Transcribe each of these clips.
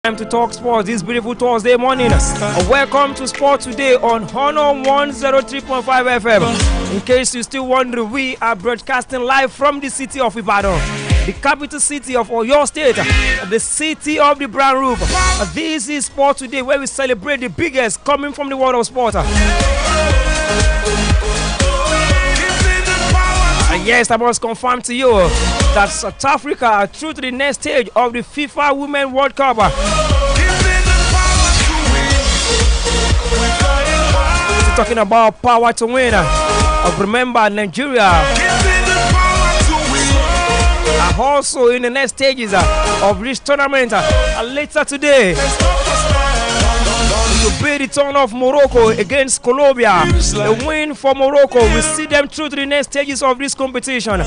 Time to talk sports this beautiful Thursday morning. Welcome to Sport Today on Honor 103.5 FM. In case you still wonder, we are broadcasting live from the city of Ibadan, the capital city of Oyo State, the city of the brown roof. This is Sport Today, where we celebrate the biggest coming from the world of sport. Yes, I must confirm to you that South Africa are through to the next stage of the FIFA Women's World Cup. Talking about power to win. Remember, Nigeria are also in the next stages of this tournament. Later today, to be the turn of Morocco against Colombia. A win for Morocco will see them through to the next stages of this competition.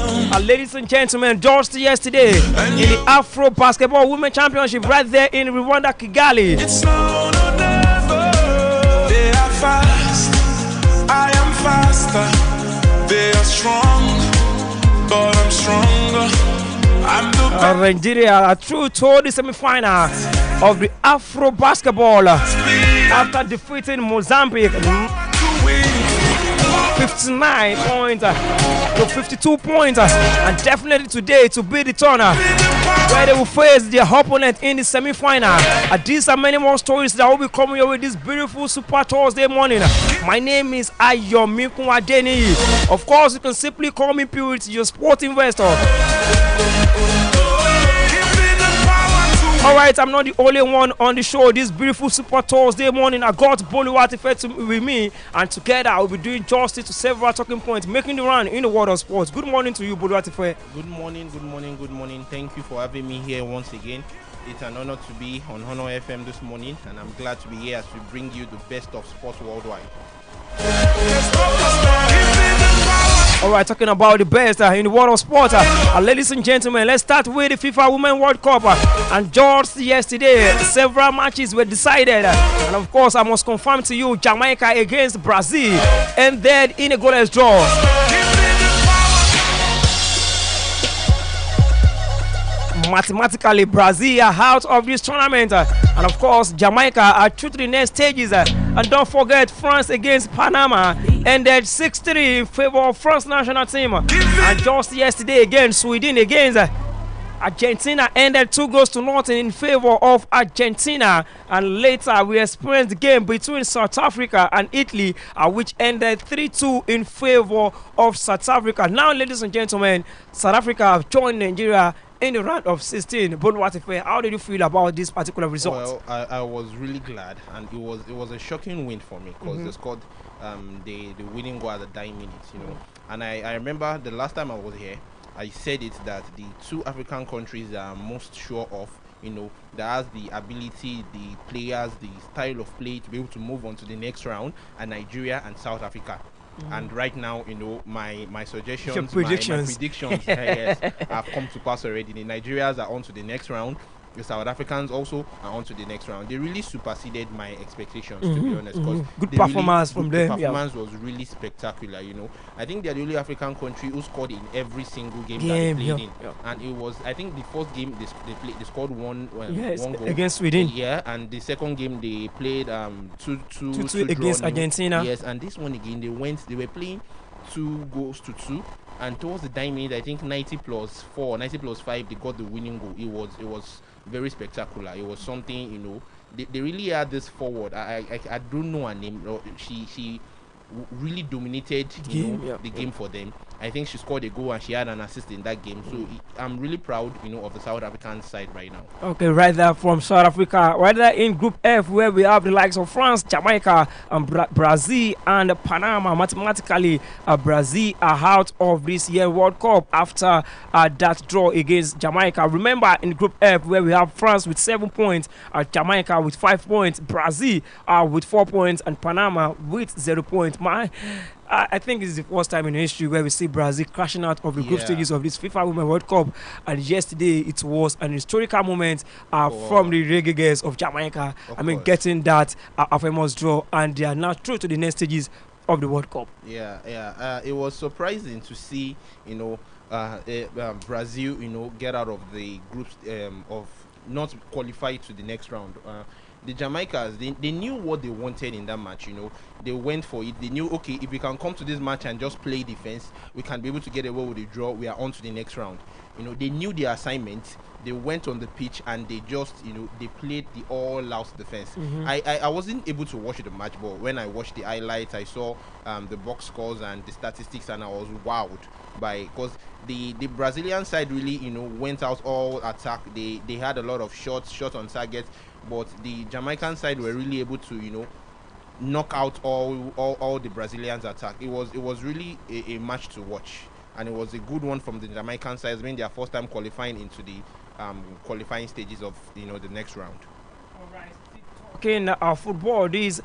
Ladies and gentlemen, just yesterday in the Afro Basketball Women Championship right there in Rwanda, Kigali. It's now or never. They are fast, I am faster. They are strong, but I'm stronger. I'm the Nigeria are through to the semi-final of the Afro Basketball after defeating Mozambique 59 points to 52 points, and definitely today to be the turn where they will face their opponent in the semi-final. These are many more stories that will be coming your way this beautiful Super Thursday morning. My name is Ayomikun Adeniyi. Of course, you can simply call me Purity, your sport investor. Alright, I'm not the only one on the show this beautiful Super Thursday morning. I got Boluwatife with me, and together I will be doing justice to several talking points, making the run in the world of sports. Good morning to you, Boluwatife. Good morning, good morning, good morning. Thank you for having me here once again. It's an honor to be on Honor FM this morning, and I'm glad to be here as we bring you the best of sports worldwide. Alright, talking about the best in the world of sport. Ladies and gentlemen, let's start with the FIFA Women's World Cup. And just yesterday, several matches were decided. And of course, I must confirm to you, Jamaica against Brazil ended in a goalless draw. Mathematically, Brazil are out of this tournament, and of course Jamaica are through to the next stages. And don't forget, France against Panama ended 6-3 in favor of France national team. And just yesterday again, Sweden against Argentina ended 2-0 in favor of Argentina. And later we experienced the game between South Africa and Italy, which ended 3-2 in favor of South Africa. Now, ladies and gentlemen, South Africa have joined Nigeria in the round of 16. Boluwatife, how did you feel about this particular result? Well, I was really glad, and it was a shocking win for me because they scored the winning goal at the dying minutes, you know. And I remember the last time I was here, I said it that the two African countries that I'm most sure of, you know, that has the ability, the players, the style of play to be able to move on to the next round, are Nigeria and South Africa. And right now, you know, my suggestions, my predictions yes, have come to pass already. The Nigerians are on to the next round. The South Africans also are on to the next round. They really superseded my expectations, to be honest. Good performance from them. The performance was really spectacular, you know. I think they're the only African country who scored in every single game that they played in. And it was, I think the first game they scored one goal against Sweden. Yeah, and the second game they played 2-2 against Argentina. Yes, and this one again they were playing 2-2. And towards the dying minute, I think 90+4, 90+5, they got the winning goal. It was very spectacular. It was something, you know. They really had this forward. I don't know her name. She really dominated the game for them. I think she scored a goal and she had an assist in that game. So I'm really proud, you know, of the South African side right now. Okay, right there from South Africa, right there in Group F, where we have the likes of France, Jamaica, and Brazil and Panama. Mathematically, Brazil are out of this year World Cup after that draw against Jamaica. Remember, in Group F, where we have France with 7 points, Jamaica with 5 points, Brazil with 4 points, and Panama with 0 points. I think it's the first time in history where we see Brazil crashing out of the group stages of this FIFA Women's World Cup. And yesterday it was an historical moment from the Reggae of Jamaica. Getting that famous draw, and they are now through to the next stages of the World Cup. It was surprising to see, you know, Brazil, you know, get out of the groups of not qualify to the next round. The Jamaicans, they knew what they wanted in that match. They went for it. They knew, okay, if we can come to this match and just play defense, we can be able to get away with a draw. We are on to the next round. They knew their assignment. They went on the pitch and they just, they played the all-out defense. I wasn't able to watch the match, but when I watched the highlights, I saw the box scores and the statistics, and I was wowed because the Brazilian side really, went out all attack. They had a lot of shots on target, but the Jamaican side were really able to, knock out all the Brazilians' attack. It was really a match to watch, and it was a good one from the Jamaican side. It's been their first time qualifying into the qualifying stages of the next round. Talking football this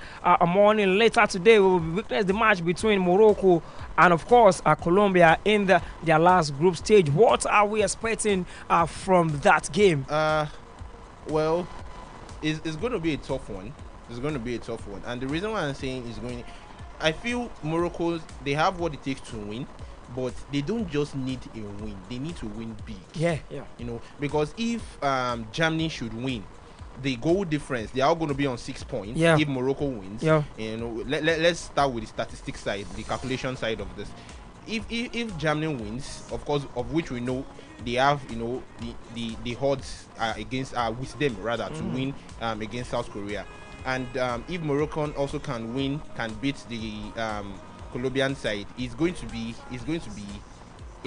morning, later today we will witness the match between Morocco and of course Colombia in their last group stage. What are we expecting from that game? Well, it's going to be a tough one. It's going to be a tough one, and the reason why I'm saying I feel Morocco, they have what it takes to win, but they don't just need a win. They need to win big. Yeah. Because if Germany should win, the goal difference, they are going to be on 6 points. Yeah. If Morocco wins, let's start with the statistics side, the calculation side of this. If Germany wins, of course, of which we know they have, the odds against with them rather to win against South Korea, and if Morocco also can beat the Colombian side, it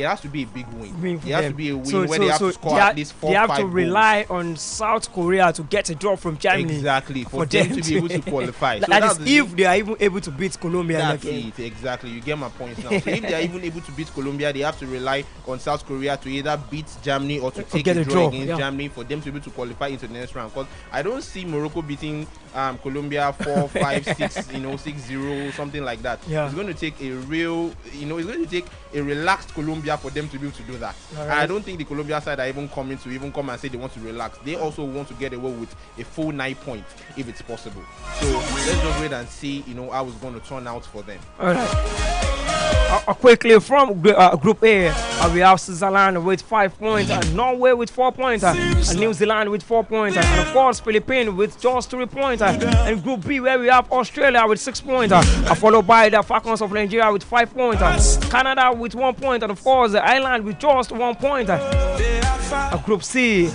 has to be a big win. It has to be a win where they have to score at least 4-5 goals. They have to rely goals on South Korea to get a draw from Germany. Exactly, for them to be able to qualify. So that is if they are even able to beat Colombia. That's it, exactly. You get my point now. So if they are even able to beat Colombia, they have to rely on South Korea to either beat Germany or to take a draw against Germany for them to be able to qualify into the next round. Because I don't see Morocco beating Colombia 4-5-6, 6-0, something like that. Yeah. It's going to take a real, it's going to take a relaxed Colombia for them to be able to do that. Right. And I don't think the Colombia side are even coming to come and say they want to relax. They also want to get away with a full 9 points if it's possible. So let's just wait and see, how it's going to turn out for them. All right. Quickly from Group A, we have Switzerland with 5 points, Norway with 4 points, New Zealand with 4 points, and of course Philippines with just 3 points. And Group B, where we have Australia with 6 points, followed by the Falcons of Nigeria with 5 points, Canada with 1 point, and of course Ireland with just 1 point. Group C,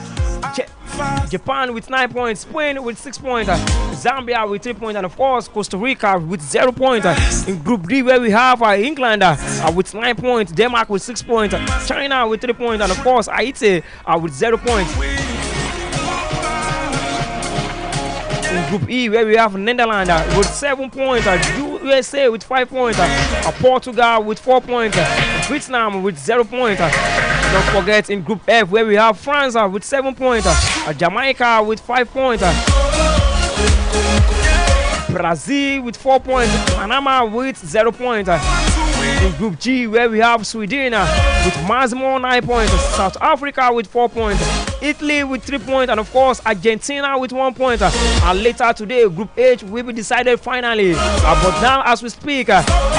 Japan with 9 points, Spain with 6 points, Zambia with 3 points, and of course Costa Rica with 0 points. In Group D, where we have England with 9 points, Denmark with 6 points, China with 3 points, and of course Haiti with 0 points. In Group E, where we have Netherlands with 7 points, USA with 5 points, Portugal with 4 points, Vietnam with 0 points. Don't forget in Group F, where we have France with 7 points, Jamaica with 5 points, Brazil with 4 points, Panama with 0 points. In Group G, where we have Sweden with maximum 9 points, South Africa with 4 points, Italy with 3 points, and of course Argentina with 1 point. And later today, Group H will be decided finally. But now, as we speak,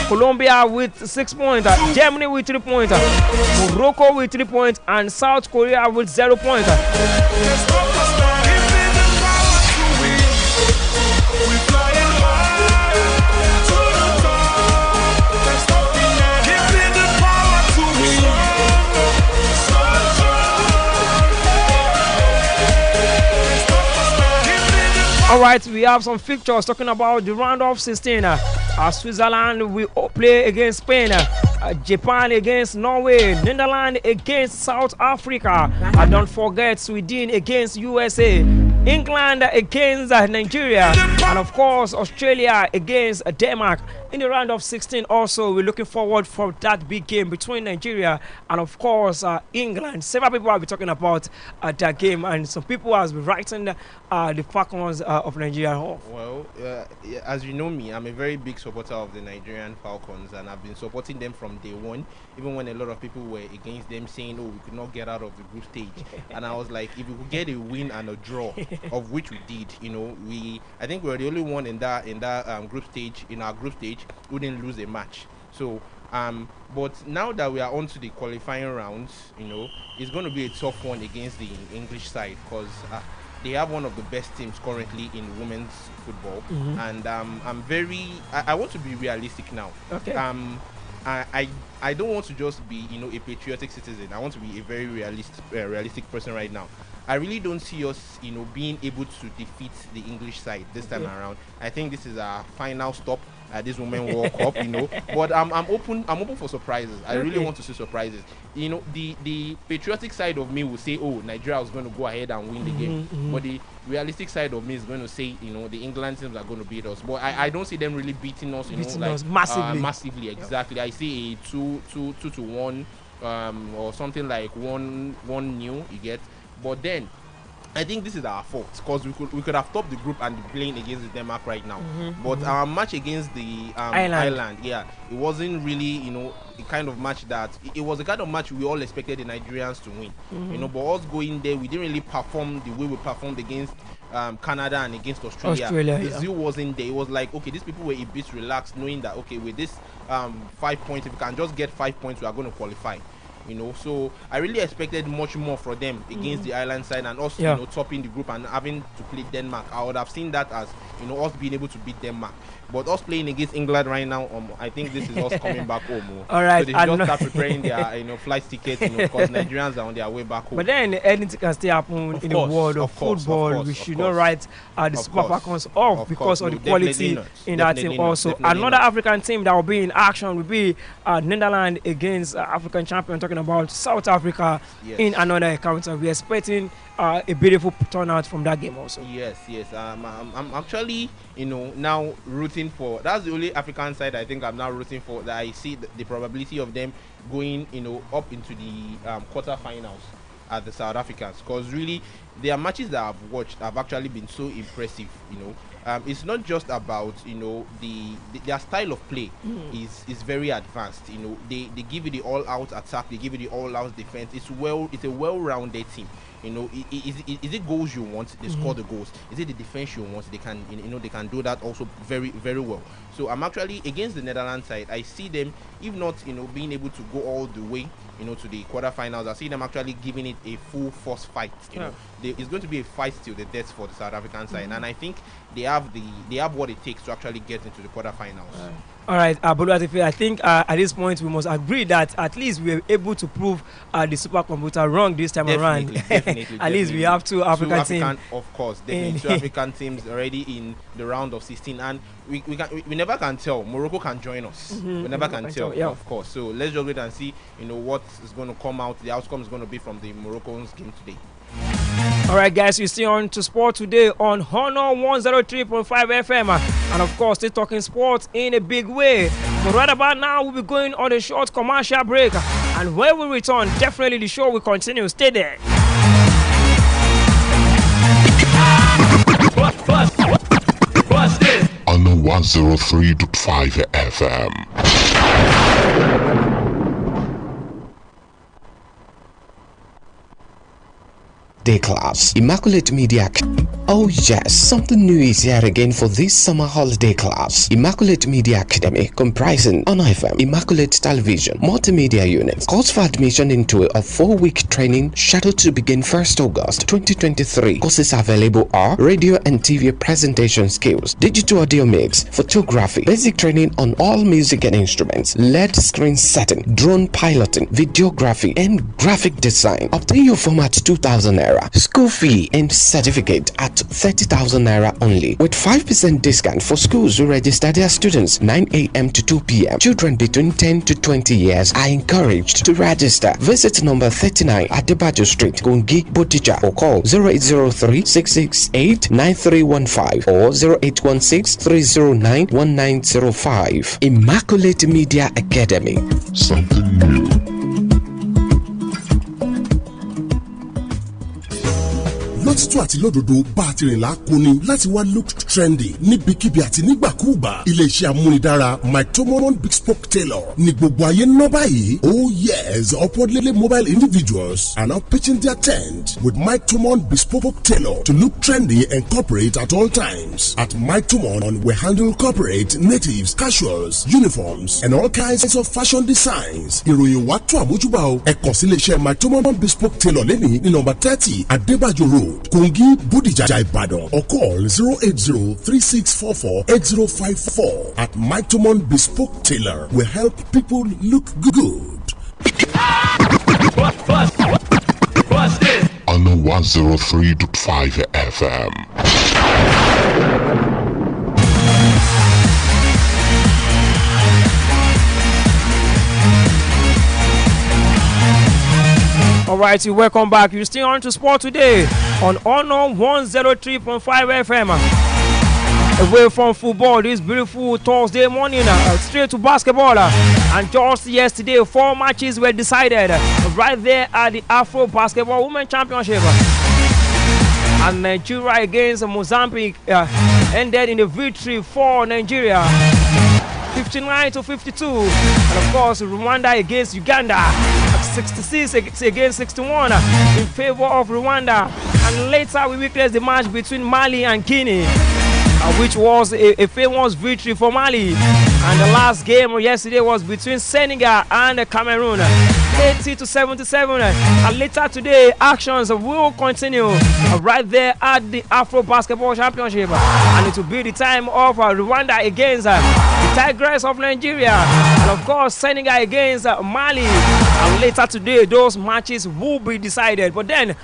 Colombia with 6 points, Germany with 3 points, Morocco with 3 points, and South Korea with 0 points. All right, we have some fixtures talking about the round of 16. Switzerland will play against Spain, Japan against Norway, Netherlands against South Africa. Don't forget Sweden against USA, England against Nigeria, and of course Australia against Denmark. In the round of 16 also, we're looking forward for that big game between Nigeria and of course England. Several people have been talking about that game, and some people have been writing the Falcons of Nigeria off. Well, as you know me, I'm a very big supporter of the Nigerian Falcons, and I've been supporting them from day one, even when a lot of people were against them, saying, oh, we could not get out of the group stage. And I was like, if we could get a win and a draw, of which we did, I think we were the only one in that group stage, in our group stage, who didn't lose a match. So But now that we are on to the qualifying rounds, it's going to be a tough one against the English side, because they have one of the best teams currently in women's football, and I want to be realistic now. Okay. I don't want to just be a patriotic citizen. I want to be a very realistic person right now. I really don't see us being able to defeat the English side this time around. I think this is our final stop at this Women World Cup, But I'm open for surprises. I really want to see surprises. The patriotic side of me will say, oh, Nigeria is going to go ahead and win the game. But the realistic side of me is going to say, the England teams are going to beat us. But I don't see them really beating us, us massively. Massively, exactly. I see a 2-1, or something like 1-0, you get. But then I think this is our fault, because we could have topped the group and be playing against the Denmark right now. But our match against the Ireland, it wasn't really a kind of match that it was a kind of match we all expected the Nigerians to win. But us going there, we didn't really perform the way we performed against Canada and against Australia. The zeal wasn't there. It was like, okay, these people were a bit relaxed, knowing that, okay, with this 5 points, if we can just get 5 points, we are going to qualify. So I really expected much more from them against the Ireland side, and us, topping the group and having to play Denmark. I would have seen that as, us being able to beat Denmark. But us playing against England right now, I think this is us coming back home. All right. So they just start preparing their, flight tickets, because Nigerians are on their way back home. But then anything can still happen in the world of football. We should not write the Super Falcons off because of the quality in that team also. Another African team that will be in action will be Netherlands against African champion, talking about South Africa in another encounter. We're expecting a beautiful turnout from that game also. Yes. I'm actually, now rooting for. That's the only African side I think I'm now rooting for. That I see the probability of them going, up into the quarterfinals at the South Africans, because really their matches that I've watched have actually been so impressive. It's not just about their style of play is very advanced. They give you the all-out attack, they give you the all-out defense. It's a well-rounded team. Is it goals you want? They score the goals. Is it the defense you want? They can they can do that also very, very well. So I'm actually against the Netherlands side. I see them, if not being able to go all the way to the quarterfinals, I see them actually giving it a full force fight. It's going to be a fight till the death for the South African side, and I think they have what it takes to actually get into the quarterfinals. All right, Bolu, I think at this point we must agree that at least we were able to prove the supercomputer wrong this time around. Definitely. At least we have two African teams. Of course, definitely two African teams already in the round of 16, and we never can tell. Morocco can join us. We never can tell. Of course. So let's just wait and see. What is going to come out. The outcome is going to be from the Moroccans game today. All right, guys, you see on to sport today on Honor 103.5 FM, and of course, still talking sports in a big way. But right about now, we'll be going on a short commercial break, and when we return, definitely the show will continue. Stay there. On 103.5 FM. Day class, Immaculate Media. Oh yes, something new is here again for this summer holiday class. Immaculate Media Academy, comprising on FM, Immaculate Television, Multimedia Unit. Calls for admission into a 4-week training scheduled to begin 1st August 2023. Courses available are radio and TV presentation skills, digital audio mix, photography, basic training on all music and instruments, LED screen setting, drone piloting, videography, and graphic design. Obtain your form at 2,000 naira. School fee and certificate at 30,000 naira only, with 5% discount for schools who register their students 9 a.m. to 2 p.m. Children between 10 to 20 years are encouraged to register. Visit number 39 Adebajo Street, Gungi, Bodija, or call 0803-668-9315 or 0816-309-1905. Immaculate Media Academy. Something new. lótìtọ́ àti lódodo bá a ti rìn lákòóní láti wá look trendy níbikíbi àti nígbàkúùgbà. Ilé-iṣẹ́ amúnidára Mike Tomorrow Bespoke Tailor ní gbogbo ayé ń ná báyìí. Oh yes, upwardly mobile individuals are now pitching their tent with Mike Tomorrow Bespoke Tailor to look trendy and corporate at all times. At Mike Tomorrow, we handle corporate, natives, casuals, uniforms, and all kinds of fashion designs. Ìròyìn wá tó àmójúbà o. Ẹ kàn sí ilé-iṣẹ́ Mike Tomorrow Bespoke Tailor lẹ́nìí ní nọ́mbà 30 Adébájò Road, Kogi, Bódìjà, Ìbàdàn, or call 080-3644-8054. At Mike Tomorrow Bespoke Tailor, we help people look good. On 103.5 FM. Alright, welcome back. You're still on to Sport Today on Honor 103.5 FM. Away from football this beautiful Thursday morning, straight to basketball. And just yesterday, 4 matches were decided right there at the Afro Basketball Women Championship. And Nigeria against Mozambique ended in a victory for Nigeria, 59-52. And of course, Rwanda against Uganda, 66 against 61 in favor of Rwanda. And later we witnessed the match between Mali and Guinea, which was a famous victory for Mali. And the last game yesterday was between Senegal and Cameroon, 80-77. And later today, actions will continue right there at the Afro Basketball Championship. And it will be the time of Rwanda against the Tigers of Nigeria. And of course, Senegal against Mali. And later today, those matches will be decided. But then,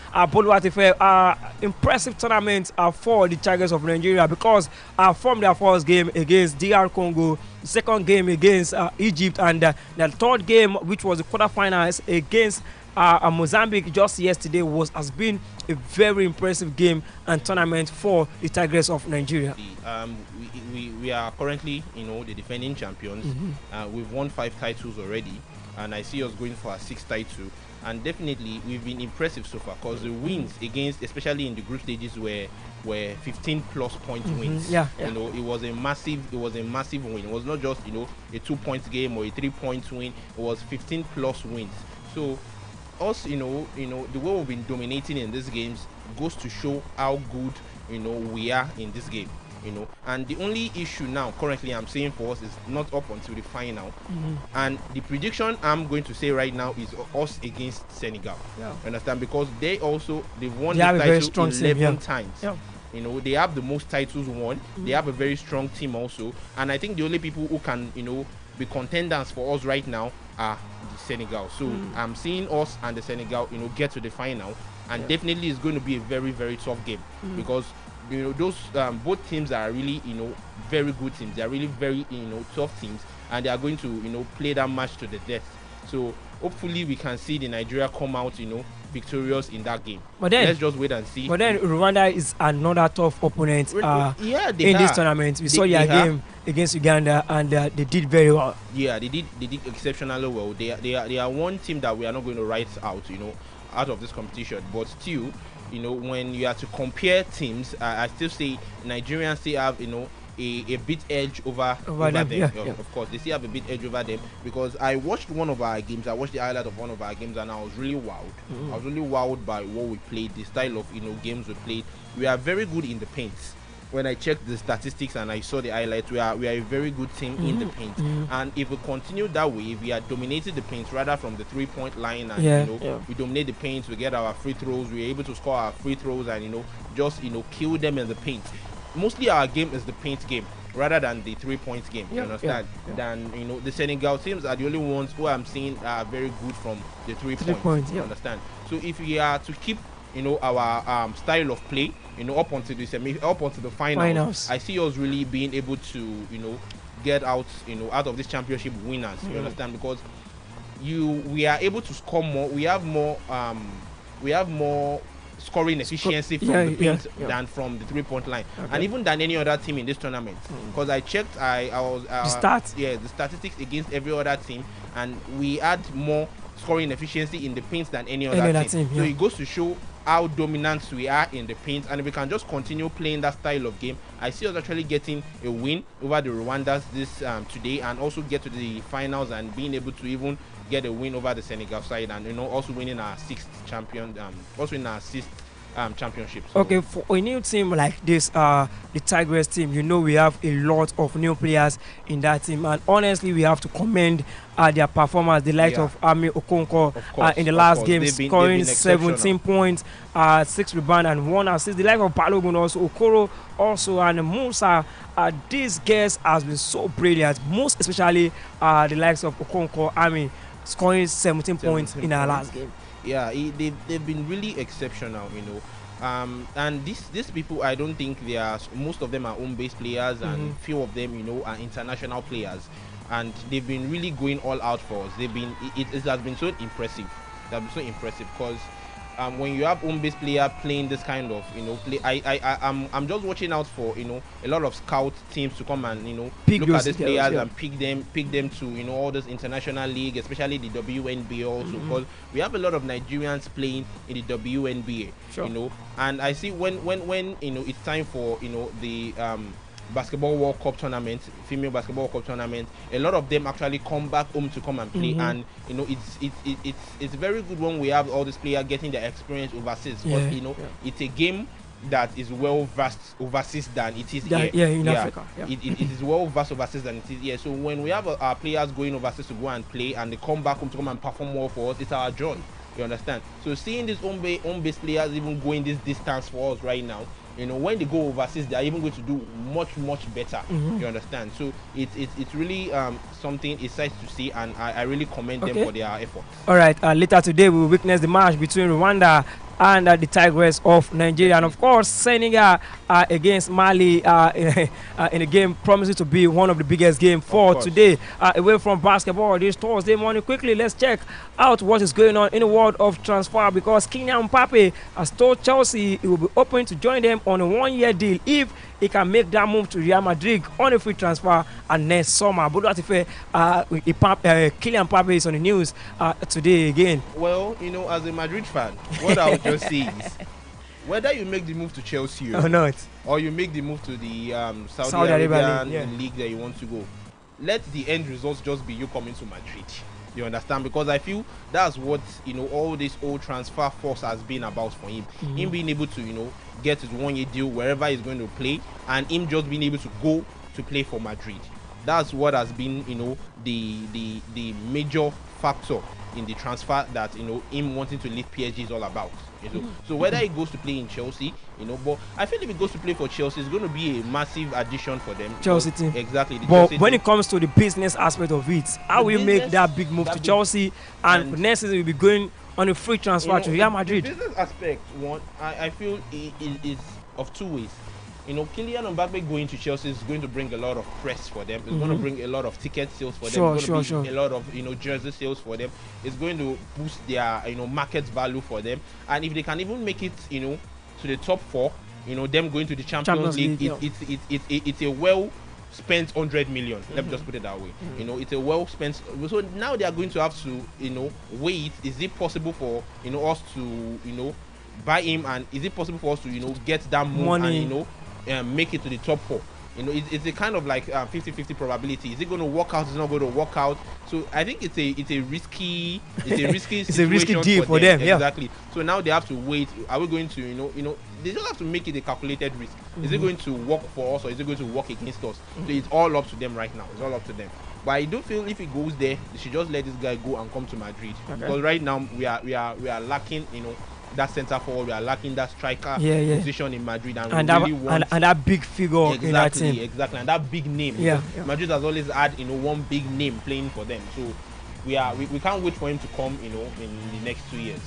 impressive tournament for the Tigers of Nigeria, because from their first game against DR Congo, second game against Egypt, and the third game, which was the quarterfinals against Mozambique just yesterday, has been a very impressive game and tournament for the Tigers of Nigeria. We are currently, the defending champions. We've won 5 titles already, and I see us going for a 6th title. And definitely, we've been impressive so far, because the wins against, especially in the group stages, were 15+ point wins. Yeah. It was a massive win. It was not just a 2-point game or a 3-point win. It was 15+ wins. So us, the way we've been dominating in these games goes to show how good we are in this game. And the only issue now currently I'm saying for us is not up until the final. And the prediction I'm going to say right now is us against Senegal. Understand? Because they've won the title 11 times. They have the most titles won. They have a very strong team also, and I think the only people who can be contenders for us right now are the Senegal. So I'm seeing us and the Senegal get to the final, and definitely it's going to be a very, very tough game, because those both teams are really very good teams. They are really very tough teams, and they are going to play that match to the death. So hopefully we can see the Nigeria come out victorious in that game. But then let's just wait and see. But then Rwanda is another tough opponent in this tournament. We saw their game against Uganda, and they did very well. Yeah, they did exceptionally well. They are one team that we are not going to write out of this competition. But still, when you have to compare teams, I still say Nigerians still have a bit edge over them. Of course, they still have a bit edge over them, because I watched one of our games. I watched the highlight of one of our games, and I was really wowed. I was really wowed by what we played, the style of games we played. We are very good in the paint. When I checked the statistics and I saw the highlights, we are a very good team in the paint. And if we continue that way, if we are dominating the paint rather from the 3-point line, and we dominate the paint, we get our free throws, we're able to score our free throws, and just kill them in the paint. Mostly our game is the paint game rather than the 3-point game. You understand? Then the Senegal teams are the only ones who I'm seeing are very good from the 3 points. You understand? So if we are to keep our style of play up until the finals, I see us really being able to get out of this championship winners. You understand? Because we are able to score more. We have more scoring efficiency from the paint than from the 3-point line, and even than any other team in this tournament. Because I checked, the statistics against every other team, and we had more scoring efficiency in the paint than any other team. So it goes to show how dominant we are in the paint, and if we can just continue playing that style of game, I see us actually getting a win over the Rwandas this today, and also get to the finals and being able to even get a win over the Senegal side, and also winning our sixth championship. So. Okay, for a new team like this, the Tigers team, we have a lot of new players in that team, and honestly, we have to commend their performance. The likes of Ami Okonkwo in the last game, scoring 17 points, 6 rebounds and 1 assist. The likes of Balogun also, Okoro also, and Musa. These guys has been so brilliant, most especially the likes of Okonkwo, Ami, scoring 17 points in our last game. Yeah, they've been really exceptional, and these people, I don't think most of them are home-based players, and few of them, are international players, and they've been really going all out for us. It has been so impressive. Because when you have home-based player playing this kind of play, I'm just watching out for a lot of scout teams to come and look at these players and pick them to all this international league, especially the WNBA also, because we have a lot of Nigerians playing in the WNBA. And I see when it's time for the basketball World Cup tournament, female basketball World Cup tournament, a lot of them actually come back home to come and play, and it's very good when we have all these players getting their experience overseas, because it's a game that is well versed overseas than it is here. In Africa. It is well versed overseas than it is here. So when we have our players going overseas to go and play, and they come back home to come and perform well for us, it's our joy. You understand? So seeing these home-based players even going this distance for us right now, when they go overseas, they are even going to do much better. You understand? So it's really something exciting to see, and I really commend them for their effort. All right. Later today, we will witness the match between Rwanda and the Tigers of Nigeria, and of course Senegal against Mali in a game promising to be one of the biggest games for today. Away from basketball this Thursday morning, quickly let's check out what is going on in the world of transfer, because Kylian Mbappe has told Chelsea he will be open to join them on a 1-year deal if he can make that move to Real Madrid on a free transfer and next summer. But Kylian Mbappe is on the news today again. Well, as a Madrid fan, what I would just say is, whether you make the move to Chelsea or not, or you make the move to the Saudi Arabian league that you want to go, let the end results just be you coming to Madrid. You understand? Because I feel that's what all this old transfer force has been about for him. Him being able to get his 1-year deal wherever he's going to play, and him just being able to go to play for Madrid. That's what has been the major factor in the transfer that him wanting to leave PSG is all about. So whether he goes to play in Chelsea, but I feel if he goes to play for Chelsea, it's going to be a massive addition for them. Chelsea team. Exactly. But when it comes to the business aspect of it, how will you make that big move to Chelsea, and next season you'll be going on a free transfer to Real Madrid? The business aspect, I feel it is of two ways. Kylian Mbappe going to Chelsea is going to bring a lot of press for them. It's going to bring a lot of ticket sales for them. It's going to bring a lot of jersey sales for them. It's going to boost their market value for them. And if they can even make it to the top 4, them going to the Champions League, it's a well spent 100 million. Let me just put it that way. It's a well spent. So now they are going to have to wait. Is it possible for us to buy him, and is it possible for us to get that move money and make it to the top 4? It's a kind of like 50-50 probability. Is it going to work out? Is it not going to work out? So I think it's a risky it's a risky deal for them. Exactly. So now they have to wait. Are we going to they just have to make it a calculated risk. Is it going to work for us, or is it going to work against us? So it's all up to them right now. It's all up to them. But I do feel if he goes there, they should just let this guy go and come to Madrid. Because right now we are lacking that centre forward. We are lacking that striker position in Madrid, and that big figure in that team. Exactly, and that big name. Madrid has always had one big name playing for them. So we can't wait for him to come in the next 2 years.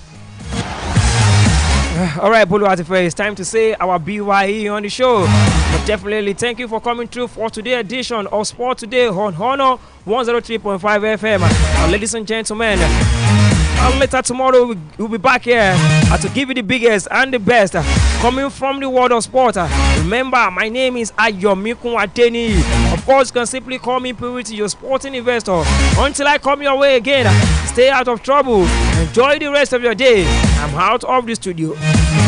All right, Bolu Atife, it's time to say our BYE on the show. But definitely thank you for coming through for today's edition of Sport Today on Honor 103.5 FM. Ladies and gentlemen, later tomorrow we'll be back here to give you the biggest and the best coming from the world of sport. Remember, my name is Ayomikun Adeniyi. Of course, you can simply call me Purity, your sporting investor. Until I come your way again, stay out of trouble. Enjoy the rest of your day. I'm out of the studio.